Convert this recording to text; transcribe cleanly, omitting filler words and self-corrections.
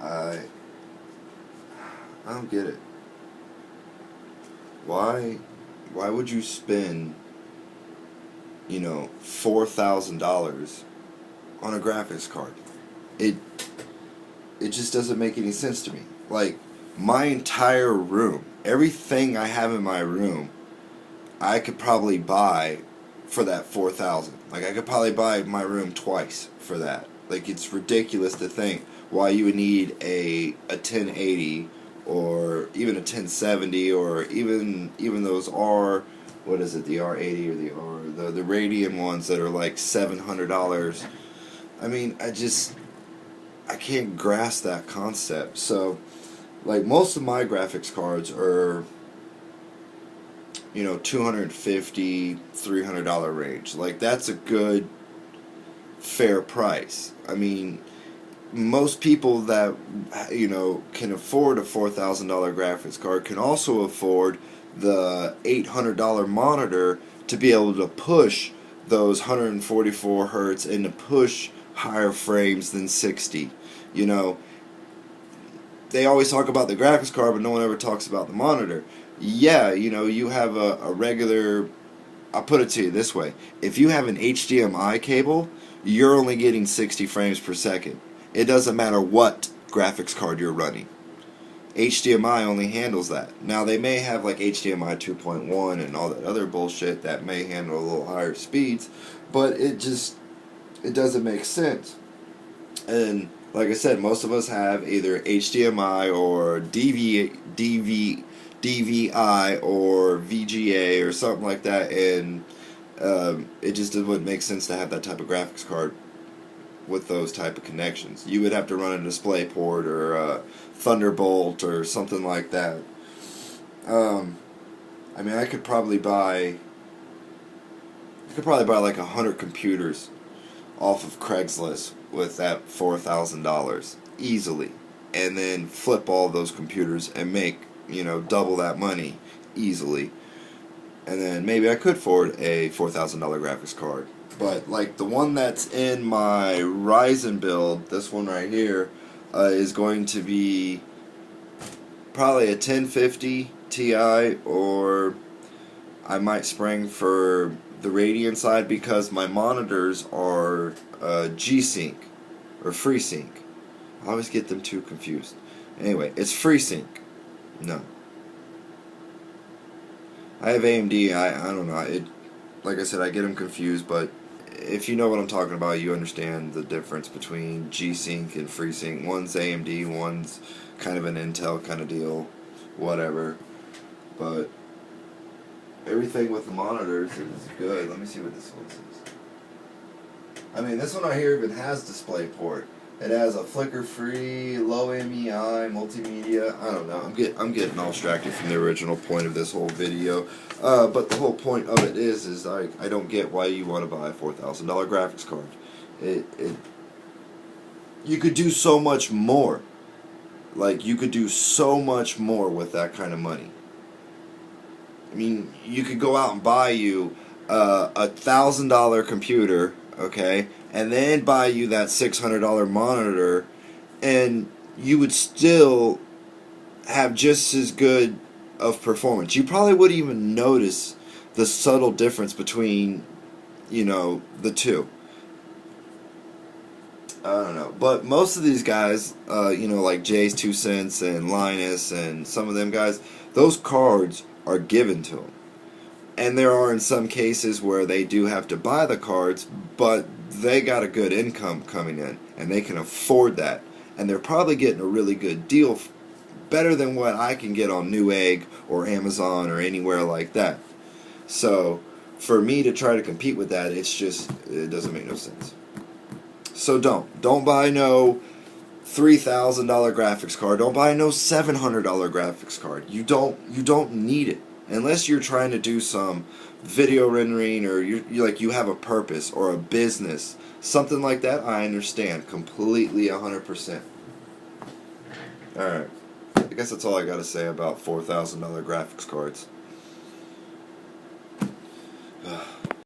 I I don't get it. Why would you spend, $4,000 on a graphics card? It it just doesn't make any sense to me. Like, my entire room, everything I have in my room, I could probably buy for that 4,000. Like, I could probably buy my room twice for that. Like, it's ridiculous to think why you would need a 1080 or even a 1070 or even those what is it, the R80 or the Radeon ones that are like $700. I mean, I can't grasp that concept. So, like, most of my graphics cards are, $250, $300 range. Like, that's a good, fair price. I mean, most people that, can afford a $4,000 graphics card can also afford the $800 monitor to be able to push those 144 hertz and to push higher frames than 60. You know, they always talk about the graphics card, but no one ever talks about the monitor. Yeah, you have a regular. I'll put it to you this way: if you have an HDMI cable, you're only getting 60 frames per second. It doesn't matter what graphics card you're running. HDMI only handles that. Now, they may have like HDMI 2.1 and all that other bullshit that may handle a little higher speeds, but it doesn't make sense. And like I said, most of us have either HDMI or DVI or VGA or something like that, and it just wouldn't make sense to have that type of graphics card with those type of connections. You would have to run a DisplayPort or a Thunderbolt or something like that. I mean, I could probably buy like 100 computers off of Craigslist with that $4,000 easily, and then flip all those computers and make double that money easily, and then maybe I could afford a $4,000 graphics card. But like the one that's in my Ryzen build, this one right here, is going to be probably a 1050 Ti, or I might spring for the Radeon side because my monitors are G-Sync or FreeSync. I always get them too confused. Anyway, it's FreeSync. No. I have AMD. I don't know. Like I said, I get them confused, but if you know what I'm talking about, you understand the difference between G-Sync and FreeSync. One's AMD, one's kind of an Intel kind of deal, whatever. But everything with the monitors is good. Let me see what this one says. I mean, this one right here even has DisplayPort. It has a flicker-free, low MEI, multimedia. I don't know. I'm getting all distracted from the original point of this whole video. But the whole point of it is I don't get why you want to buy a $4,000 graphics card. You could do so much more. Like, you could do so much more with that kind of money. I mean, you could go out and buy you a $1,000 computer, okay, and then buy you that $600 monitor, and you would still have just as good of performance. You probably wouldn't even notice the subtle difference between, the two. I don't know. But most of these guys, like Jay's 2 Cents and Linus and some of them guys, those cards are given to them. And there are in some cases where they do have to buy the cards, but they got a good income coming in, and they can afford that. And they're probably getting a really good deal, better than what I can get on Newegg or Amazon or anywhere like that. So, for me to try to compete with that, it doesn't make no sense. So don't buy no $3,000 graphics card. Don't buy no $700 graphics card. You don't need it. Unless you're trying to do some video rendering, or you have a purpose or a business, something like that, I understand completely 100%. Alright, I guess that's all I gotta say about $4,000 graphics cards.